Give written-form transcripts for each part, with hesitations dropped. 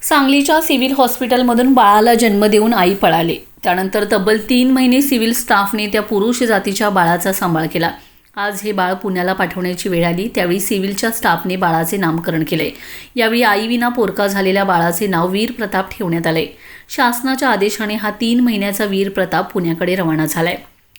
सांगलीच्या सिव्हिल हॉस्पिटलमधून बाळाला जन्म देऊन आई पळाली। त्यानंतर तब्बल 3 महिने सिव्हिल स्टाफने त्या पुरुष जातीच्या बाळाचा सांभाळ केला। आज हे बाळ पुण्याला पाठवण्याची वेळ आली, त्यावेळी सिव्हिलच्या स्टाफने बाळाचे नामकरण केले। यावेळी आईविना पोरका झालेल्या बाळाचे नाव वीर प्रताप ठेवण्यात आले। शासनाच्या आदेशाने हा 3 महिन्याचा वीर प्रताप पुण्याकडे रवाना झालाय।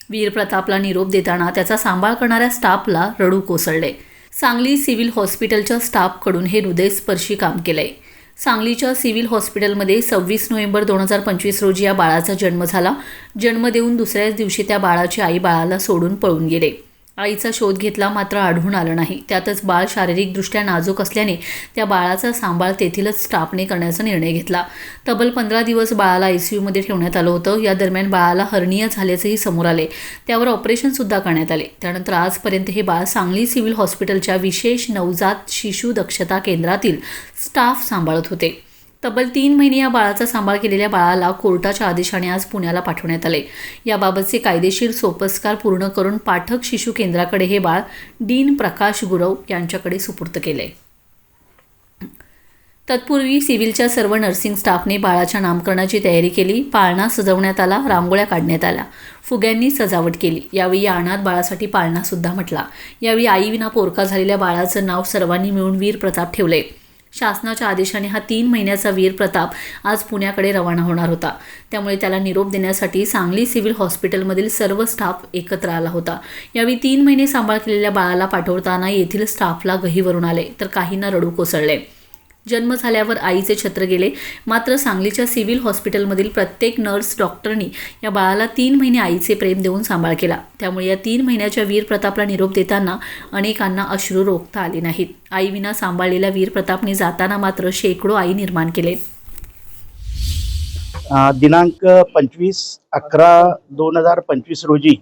वीर प्रतापला निरोप देताना त्याचा सांभाळ करणाऱ्या स्टाफला रडू कोसळले। सांगली सिव्हिल हॉस्पिटलच्या स्टाफकडून हे हृदयस्पर्शी काम केलंय। सांगलीच्या सिव्हिल हॉस्पिटलमध्ये 26 नोव्हेंबर 2025 रोजी या बाळाचा जन्म झाला। जन्म देऊन दुसऱ्याच दिवशी त्या बाळाची आई बाळाला सोडून पळून गेले। आईचा शोध घेतला मात्र आढळून आलं नाही। त्यातच बाळ शारीरिकदृष्ट्या नाजूक असल्याने त्या बाळाचा सांभाळ तेथीलच स्टाफने करण्याचा निर्णय घेतला। तब्बल 15 दिवस बाळाला ICUमध्ये ठेवण्यात आलं होतं। या दरम्यान बाळाला हर्निया झाल्याचेही समोर आले, त्यावर ऑपरेशनसुद्धा करण्यात आले। त्यानंतर आजपर्यंत हे बाळ सांगली सिव्हिल हॉस्पिटलच्या विशेष नवजात शिशु दक्षता केंद्रातील स्टाफ सांभाळत होते। तब्बल 3 महिने या बाळाचा सांभाळ केलेल्या बाळाला कोर्टाच्या आदेशाने आज पुण्याला पाठवण्यात आले। याबाबतचे कायदेशीर सोपस्कार पूर्ण करून पाठक शिशु केंद्राकडे हे बाळ डीन प्रकाश गुरव यांच्याकडे सुपूर्द केले। तत्पूर्वी सिव्हिलच्या सर्व नर्सिंग स्टाफने बाळाच्या नामकरणाची तयारी केली। पाळणा सजवण्यात आला, रांगोळ्या काढण्यात आल्या, फुग्यांनी सजावट केली। यावेळी या अनाथ बाळासाठी पाळणा सुद्धा म्हटला। यावेळी आईविना पोरका झालेल्या बाळाचं नाव सर्वांनी मिळून वीर प्रताप ठेवले। शासनाच्या आदेशाने हा 3 महिन्याचा वीर प्रताप आज पुण्याकडे रवाना होणार होता, त्यामुळे त्याला निरोप देण्यासाठी सांगली सिव्हिल हॉस्पिटलमधील सर्व स्टाफ एकत्र आला होता। यावेळी 3 महिने सांभाळ केलेल्या बाळाला पाठवताना येथील स्टाफला गहिवरून आले, तर काहींना रडू कोसळले। जन्म झाल्यावर आईचे छत्र गेले, मात्र सांगलीच्या सिव्हिल हॉस्पिटलमधील प्रत्येक नर्स डॉक्टरनी या बाळाला 3 महिने आईचे प्रेम देऊन सांभाळ केला। त्यामुळे या 3 महिन्याच्या वीर प्रतापला निरोप देताना अनेकांना अश्रू रोखता आले नाहीत। आईविना सांभाळलेल्या वीर प्रतापने जाताना मात्र शेकडो आई निर्माण केले। दिनांक 25/11/2025 रोजी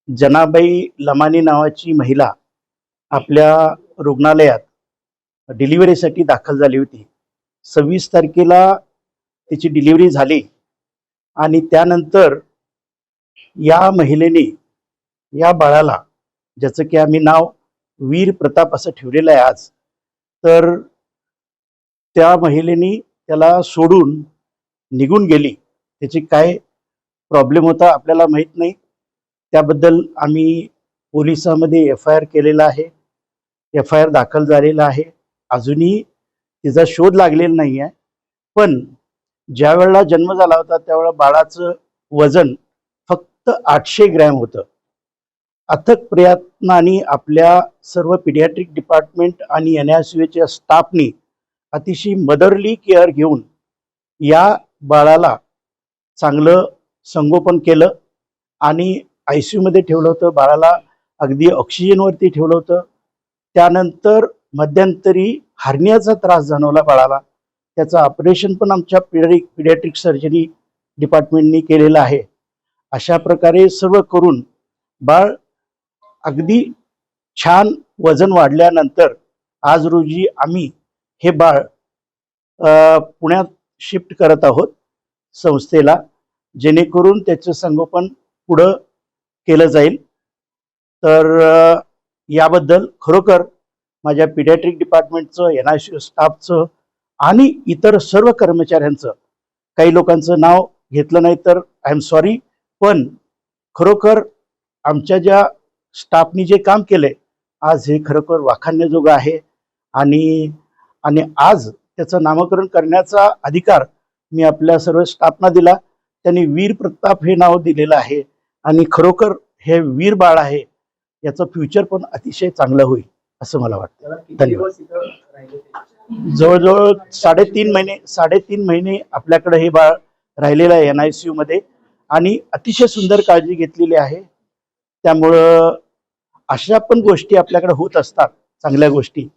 जनाबाई लमानी नावाची महिला आपल्या रुग्णालयात डिलिव्हरीसाठी दाखल झाली होती। 26 तारखेला तिची डिलिव्हरी झाली आणि त्यानंतर या महिलेने या बाळाला, ज्याचं की आम्ही नाव वीर प्रताप असं ठेवलेलं आहे आज, तर त्या महिलेने त्याला सोडून निघून गेली। त्याची काय प्रॉब्लेम होता आपल्याला माहीत नाही। त्याबद्दल आम्ही पोलिसांमध्ये FIR केलेला आहे, FIR दाखल झालेला आहे। अजूनही तिचा शोध लागलेला नाही आहे। पण ज्या वेळेला जन्म झाला होता त्यावेळेला बाळाचं वजन फक्त 800 ग्रॅम होतं। अथक प्रयत्नांनी आपल्या सर्व पीडियाट्रिक डिपार्टमेंट आणि NICUच्या स्टाफनी अतिशय मदरली केअर घेऊन या बाळाला चांगलं संगोपन केलं आणि ICUमध्ये ठेवलं होतं। बाळाला अगदी ऑक्सिजनवरती ठेवलं होतं। त्यानंतर मध्यंतरी हर्नियाचा त्रास जाणवला बाळाला, त्याचं ऑपरेशन पण आमच्या पीडियाट्रिक सर्जरी डिपार्टमेंटनी केलेलं आहे। अशा प्रकारे सर्व करून बाळ अगदी छान वजन वाढल्यानंतर आज रोजी आम्ही हे बाळ पुण्यात शिफ्ट करत आहोत संस्थेला, जेणेकरून त्याचं संगोपन पुढं केलं जाईल। तर याबद्दल खरोखर माझ्या पीडियाट्रिक डिपार्टमेंटचं, NICU स्टाफचं आणि इतर सर्व कर्मचाऱ्यांचं, काही लोकांचं नाव घेतलं नाही तर आय एम सॉरी, पण खरोखर आमच्या ज्या स्टाफनी जे काम केले आज हे खरोखर वाखाणण्याजोगं आहे। आणि आज त्याचं नामकरण करण्याचा अधिकार मी आपल्या सर्व स्टाफना दिला। त्यांनी वीर प्रताप हे नाव दिलेलं आहे आणि खरोखर हे वीर बाळ आहे, याचं फ्युचर पण अतिशय चांगलं होईल असं मला वाटतं। धन्यवाद। जवळजवळ 3.5 महिने आपल्याकडे हे बाळ राहिलेलं आहे NICU मध्ये आणि अतिशय सुंदर काळजी घेतलेली आहे। त्यामुळं अशा पण गोष्टी आपल्याकडे होत असतात, चांगल्या गोष्टी।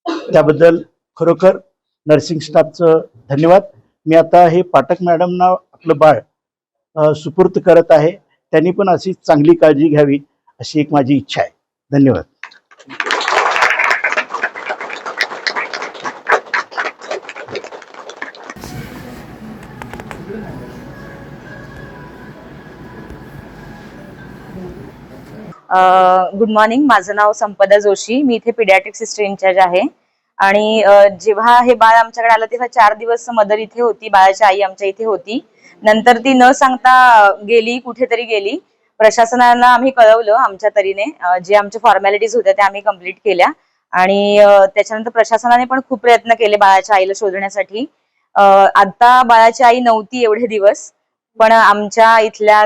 त्याबद्दल खरोखर नर्सिंग स्टाफचं धन्यवाद। मी आता हे पाठक मॅडमना आपलं बाळ सुपूर्द करत आहे। त्यांनी पण अशी चांगली काळजी घ्यावी अशी एक माझी इच्छा आहे। धन्यवाद। गुड मॉर्निंग, माझं नाव संपदा जोशी, मी इथे पीडियाट्रिक सिस्टर इन्चार्ज आहे। आणि जेव्हा हे बाळ आमच्याकडे आलं तेव्हा 4 दिवस मदर इथे होती, बाळाची आई आमच्या इथे होती. नंतर ती न सांगता गेली, कुठेतरी गेली. प्रशासनाला आम्ही कळवलं आमच्या तरीने, जे आमच्या फॉर्मॅलिटीज होत्या त्या आम्ही कंप्लीट केल्या आणि त्याच्यानंतर प्रशासनाने पण खूप प्रयत्न केले बाळाच्या आईला शोधण्यासाठी. आता बाळाची आई नव्हती एवढे दिवस, पण आमच्या इथल्या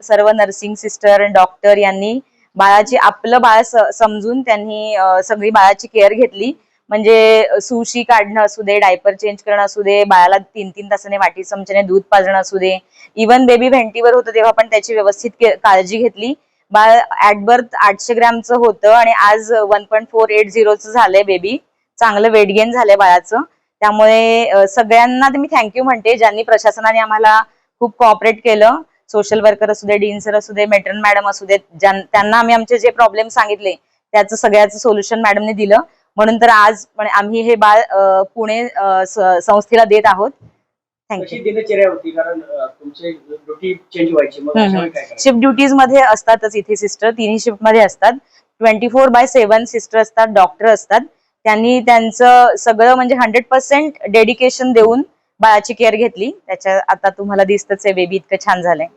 सर्व नर्सिंग सिस्टर, डॉक्टर यांनी बाळाची आपलं बाळ समजून त्यांनी सगळी बाळाची केअर घेतली. म्हणजे सुशी काढणं असू दे, डायपर चेंज करणं असू दे, बाळाला 3-3 तासाने वाटी चमच्याने दूध पाजणं असू दे, इव्हन बेबी व्हेंटीवर होतं तेव्हा पण त्याची व्यवस्थित काळजी घेतली. बाळ ऍट बर्थ 800 ग्रॅमचं होतं आणि आज 1.480चं झालंय बेबी. चांगलं वेट गेन झालंय बाळाचं. त्यामुळे सगळ्यांना मी थँक्यू म्हणते, ज्यांनी प्रशासनाने आम्हाला खूप कोऑपरेट केलं. सोशल वर्कर असू दे, डीन सर असू दे, मेट्रन मॅडम असू देत, त्यांना आम्ही आमचे जे प्रॉब्लेम सांगितले त्याचं सगळ्याचं सोल्युशन मॅडमने दिलं. म्हणून तर आज आम्ही हे बाळ पुणे संस्थेला देत आहोत. कशी दिनचर्या होती, कारण तुमचे ड्युटी चेंज व्हायची, मग अशा वेळी काय करायचं? शिफ्ट ड्युटीज मध्ये असतातच इथे सिस्टर, तिन्ही शिफ्ट मध्ये असतात. 24/7 सिस्टर असतात, डॉक्टर असतात. त्यांनी त्यांचं सगळं म्हणजे 100% डेडिकेशन देऊन बाळाची केअर घेतली. त्याच्या आता तुम्हाला दिसतच आहे बेबी इतकं छान झालंय.